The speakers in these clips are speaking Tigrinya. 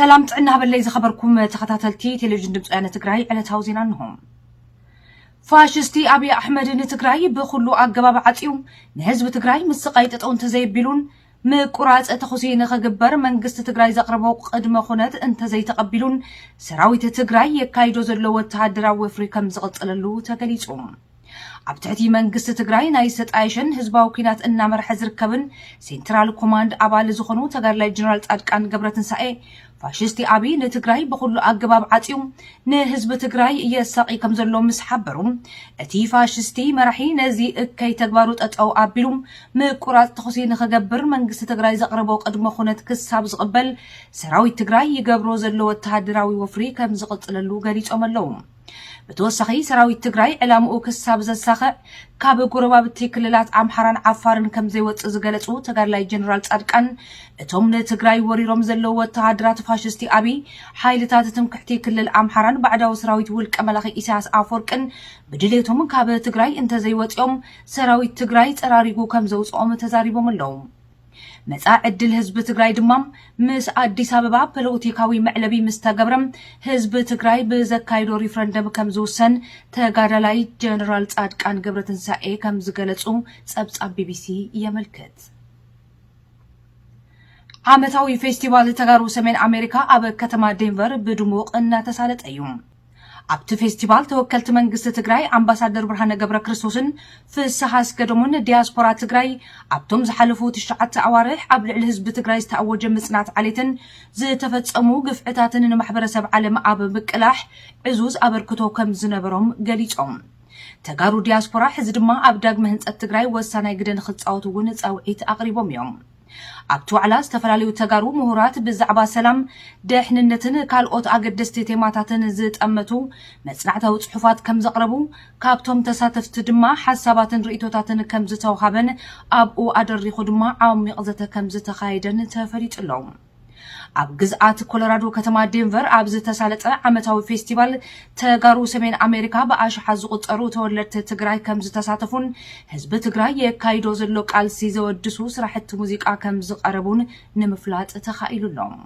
سلام تعنا باللي زخبركم تخطاتلتي تلفزيون دمص انا تግራይ ዕለታው ዜና ነው ፋሽስቲ አብይ አህመድ ንትግራይ በኩሉ አገባብ አጥዩ ንህዝብ ትግራይ ምስቃይ ተጠውን ተዘይቢሉን ምቁራጽ ተخصيነ ከገበር መንግስት ትግራይ ዘቅርበው ቅድመ ኹነት እንተ ዘይተቀቢሉን ሰራዊት ትግራይ የካይዶ ዘሎ ወታደራዊ አፍሪካም ዝቀጥለሉ ተገሊጹ አብታቲ መንግስት ትግራይ ናይ ሰጣይሽን ህዝባው ኪናት እና መርሐ ዝርከብን ሴንትራል ኮማንድ አባል ዝኾኑ ተጋርላይ ጀነራል ጻድቃን ገብረትንሳኤ ፋሽስቲ አብይ ንትግራይ በኩሉ አገባብ አጥዩ ንህዝብ ትግራይ የሳቂ ከም ዘሎ ምስሐበሩ እቲ ፋሽስቲ መራሒ ነዚ እከይ ተግባሩ ጠጣው አቢሉ ምቁራጽ ተخصيነ ከገበር መንግስት ትግራይ ዘቅርበው ቅድመ ኹነት ክሳብ ዝቅበል ሰራዊት ትግራይ ይገብሮ ዘሎ ወታደራዊ ወፍሪ ከም ዝቀጥለሉ ገሊጾም ኣለው በተወሳኺ ሰራዊት ትግራይ ዕላምኡ ክሳብ ዘሳኸ ካብ ጎረባብቲ ክልላት አምሓራን ዓፋርን ከም ዘይወጽ ዝገለጹ ተጋርላይ ጀነራል ጻድቃን እቶም ንትግራይ ወሪሮም ዘለው ወታደራት ፋሽስቲ አብይ ሓይልታት ትምክሕቲ ክልል አምሓራን ባዕዳዊ ሰራዊት ውልቀ መላኺ ኢሳያስ አፈወርቅን ብድሌቶም ካብ ትግራይ እንተ ዘይወጽኦም ሰራዊት ትግራይ ጸራሪጉ ከም ዘውጽኦም ተዛሪቦም ኣለው መጻ ዕድል ህዝብ ትግራይ ድማም ምስ አዲስ አበባ ፖለቲካዊ መዕለቢ ምስተገብረም ህዝብ ትግራይ በዘካይዶ ሪፍረንደም ከም ዝውሰን ተጋዳላይ ጀነራል ጻድቃን ገብረትንሳኤ ከም ዝገለጹ ጸብጻብ ቢቢሲ የመልከት ዓመታዊ ፌስቲቫል ተጋሩ ሰሜን አሜሪካ አበ ከተማ ዴንቨር በድሙቅ እና ተሳለጠዩ አብቲ ፌስቲቫል ተወከልት መንግስት ትግራይ አምባሳደር ብርሃነ ገብረ ክርስቶስን ፍስሐ አስገዶምን ዲያስፖራ ትግራይ አብቶም ዝሐለፉ 9 አዋርሕ ኣብ ልዕሊ ህዝብ ትግራይ ዝተአወጀ ምጽናት ዓሌትን ዝተፈጸሙ ግፍዕታትን ንማሕበረሰብ ዓለም ኣብ ምቅላሕ ዕዙዝ አበርክቶ ከም ዝነበሮም ገሊጾም ተጋሩ ዲያስፖራ ሕዚ ድማ ኣብ ዳግመ ህንጸት ትግራይ ወሳናይ ግደን ክጻወቱ ውን ጻውዒት አቅሪቦም እዮም አብቱ ዓላስ ተፈላልዩ ተጋሩ ምሁራት ብዛዕባ ሰላም ደህንነትን ካልኦት አገደስቲ ቴማታትን ዝጠመቱ መጽናዕታዊ ጽሑፋት ከም ዘቅረቡ ካብቶም ተሳተፍቲ ድማ ሐሳባትን ርእይቶታትን ከም ዝተወሃበን ኣብኡ አደሪኹ ድማ ዓሚቕ ዘተ ከም ዝተኻየደን ተፈሊጥሎም ኣብ ግዝአት ኮሎራዶ ከተማ ዴንቨር ኣብ ዝተሳለጠ ዓመታዊ ፌስቲቫል ተጋሩ ሰሜን አሜሪካ በአሽሓ ዝቁጠሩ ተወለድቲ ትግራይ ከም ዝተሳተፉን ህዝብ ትግራይ የካይዶ ዘሎ ቃልሲ ዘወድሱ ስራሕቲ ሙዚቃ ከም ዝቀረቡን ንምፍላጥ ተኻኢሉሎም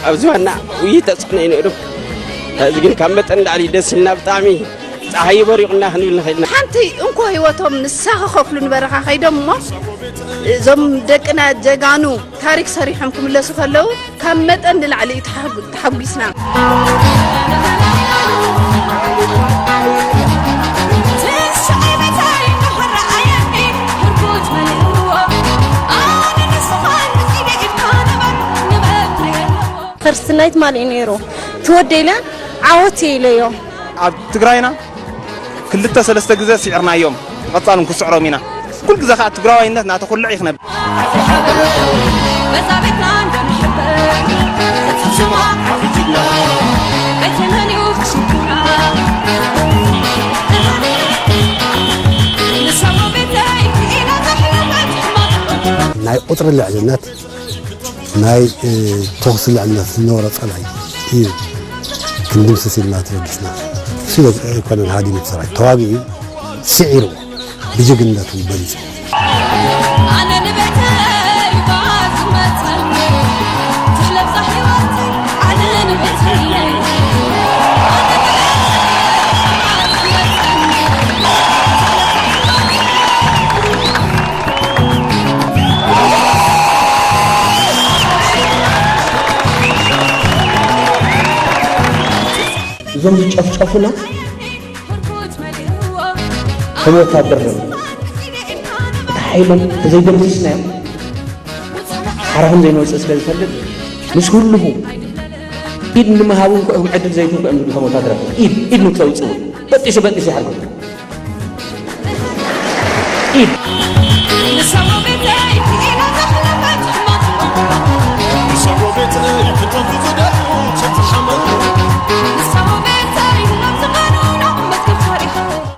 ኣብዝዋና ተጽዕኖ ይነሩ ግን ካብ መጠን ላዕሊ ደስና ብጣዕሚ ፀሓይ በሪቕና ክንብል ንኽእልና ሓንቲ እንኳ ህይወቶም ንሳኸ ከፍሉ ንበረኻ ኸይዶም እሞ እዞም ደቅና ጀጋኑ ታሪክ ሰሪሖም ክምለሱ ከለው ካብ መጠን ንላዕሊ ተሓጒስና First night mal inero تودينا عوتي ليوم ኣብ ትግራይና ክልተ ሰለስተ ግዜ ሲዕርና እዮም ቀጻሉን ክስዕሮም ኢና ኩል ግዜ ካ ትግራዋይነት ናተ ኩሉ ይኽነብ በዛቤትና እንደምሕብ ተስማ ሓፊጅና በተናኒ ወፍሽኩራ ንሰው ቤታይ ኢላ ተሕለፈት ናይ ቁጥር ልዕልነት ናይ ተወስ ልዕልነት ዝነበረ ጸላይ እዩ كندمس سيلات يدسنا سيد كان الهادي متسرع تواقي سعيرو بجقنته بليز أنا نبعتي باز متهمي تحلب صحيواتي على نبعتي زوم يشفشفونا هم يتابعون تحيلهم زي درسنا حرهم زي نوصل سلسلة مش كله إيد لما هاون كأهم عدل زي توك أمد هم يتابعون إيد نكسوي تسوي بتيش حركة إيد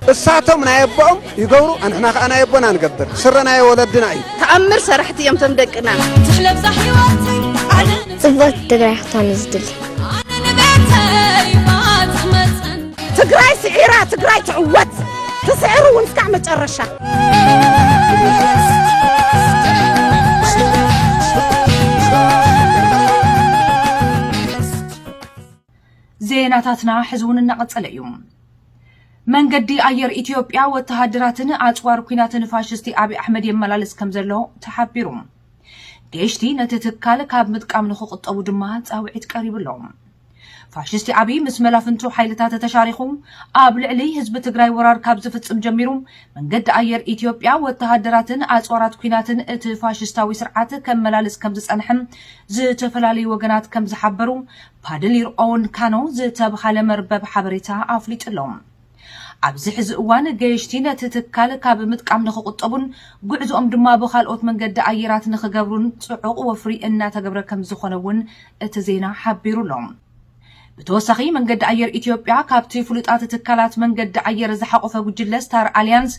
الساعتهم نايبهم يقولوا أنا أنا يبون نقبر سرنا يا ولدنا أي تأمر سرحت يوم تمدقنا تحلب صحيواتي صبت تقرأ حتى نزدل تقرأي سعيرة تقرأي تعوت تسعر ونفكع متقرشة زيناتاتنا حزون النقص اليوم من قدي أير إثيوبيا وتهدراتنا أطوار كينات فاشستي أبي أحمد يملالس كمزلو تحبيرهم جيشتي نتتكال كاب متقام نخوق أبو دمات أو عيد قريب لهم فاشستي أبي مسملا فنتو حيلتات تشاريخهم قابل عليه حزب تግራይ ورار كاب زفتم جميرهم من قد أير إثيوبيا وتهدراتنا أطوارات كينات فاشستاوي سرعات كملالس كمزصنحم زتفلالي وغنات كمزحبروا بادلير أون كانوا زتبخال مربب حبريتا أفليطلهم ኣብዚ ሕዚ እዋን ገይሽቲ ነቲ ትካል ካብ ምጥቃም ንኽቁጠቡን ጉዕዞኦም ድማ ብኻልኦት መንገዲ ኣየራት ንኽገብሩን ጽዑቕ ወፍሪ እናተገብረ ከም ዝኾነ እውን እቲ ዜና ሓቢሩሎም ብተወሳኺ መንገዲ ኣየር ኢትዮጵያ ካብቲ ፍሉጣት ትካላት መንገዲ ኣየር ዝሓቆፈ ጉጅለ ስታር ኣሊያንስ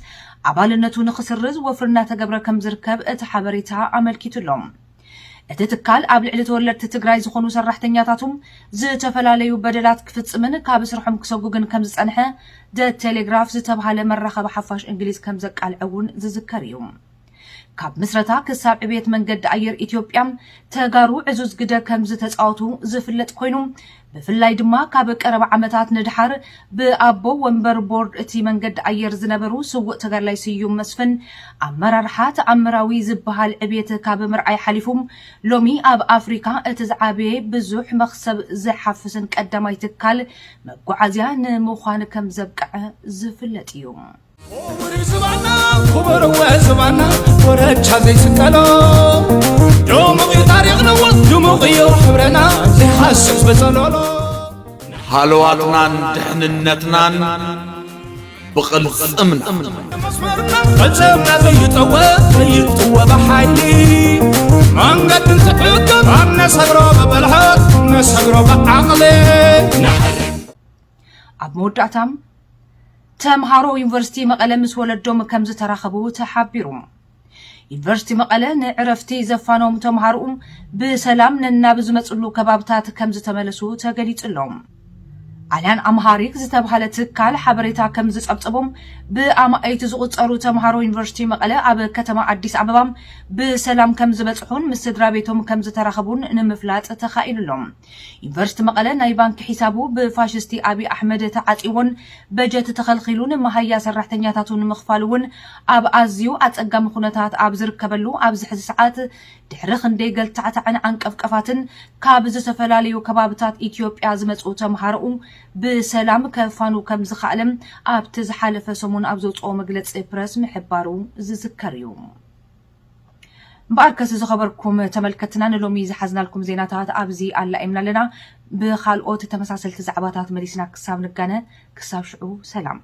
ኣባልነቱ ንኽስርዝ ወፍሪ እናተገብረ ከም ዝርከብ እቲ ሓበሬታ ኣመልኪቱሎም እቲ ትካል ኣብ ልዕሊ ተወለድቲ ትግራይ ዝኾኑ ሰራሕተኛታቱም ዝተፈላለዩ በደላት ክፍጽምን ካብ ስርሖም ክሰጉግን ከም ዝጸንሐ ደ ቴሌግራፍ ዝተባሃለ መራኸቢ ሓፋሽ እንግሊዝ ከም ዘቃልዐውን ዝዝከር እዩ ካብ ምስረታ ክሳብ ዕብየት መንገዲ ኣየር ኢትዮጵያ ተጋሩ ዕዙዝ ግደ ከም ዝተጻወቱ ዝፍለጥ ኮይኑ ብፍላይ ድማ ካብ ቀረባ ዓመታት ንድሓር ብኣቦ ወንበር ቦርድ እቲ መንገዲ ኣየር ዝነበሩ ስውእ ተጋድላይ ስዩም መስፍን ኣመራርሓ ተኣምራዊ ዝበሃል ዕብየት ካብ ምርኣይ ሓሊፉም ሎሚ ኣብ ኣፍሪካ እቲ ዝዓበየ ብዙሕ መኽሰብ ዝሓፍስን ቀዳማይ ትካል መጓዓዝያ ንምዃን ከም ዘብቅዐ ዝፍለጥ እዩ خبر وزبانا ورجع زي سكالو دموغي تاريخنا ودموغي حبرنا زي حاسس بزلولو حالواتنا دحننتنا بقلص امن قلسمنا زي طوى بحالي من قد نتحكم عنا صغرو ببلحات نصغرو بعقلي ኣብ መወዳእታም ተምሃሮ ዩኒቨርሲቲ መቐለ ምስ ወለዶም ከም ዝተራኸቡ ተሓቢሩ ዩኒቨርሲቲ መቐለ ንዕረፍቲ ዘፋኖም ተምሃሮ ብሰላም ንናብ ዝመጽሉ ከባብታት ከም ዝተመለሱ ተገሊጹሎም ኣልያን ኣምሃሪክ ዝተባሃለ ትካል ሓበሬታ ከም ዝጸብጸቦም ብኣማእይቲ ዝቑጸሩ ተምሃሮ ዩኒቨርሲቲ መቐለ ኣብ ከተማ ኣዲስ ኣበባ ብሰላም ከም ዝበጽሑን ምስ ስድራ ቤቶም ከም ዝተራኸቡን ንምፍላጥ ተኻኢሉሎም ዩኒቨርሲቲ መቐለ ናይ ባንኪ ሒሳቡ ብፋሽስቲ አቢ ኣሕመድ ተዓጺዎን በጀት ተኸልኺሉን መሃያ ሰራሕተኛታቱን ምኽፋሉን ኣብ ኣዝዩ ኣጸጋሚ ኩነታት ኣብ ዝርከበሉ ኣብዚ ሕዚ ሰዓት ድሕሪ ክንደይ ገልታዕታዕን ዓንቀፍቀፋትን ካብ ዝተፈላለዩ ከባብታት ኢትዮጵያ ዝመጹ ተምሃሮ بسلام كفانو كم زخالم أبتز حالف سمون أبزوت أو مجلس إبرس محبارو زذكريوم باركس زخبركم تملكتنا نلومي زحزنا لكم زيناتات أبزي على إمنا لنا بخالقوت تمساسل تزعباتات مديسنا كساب نقانا كساب شعو سلام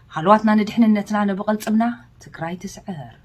حلواتنا ندحن النتنا نبغل تمنا تكراي تسعر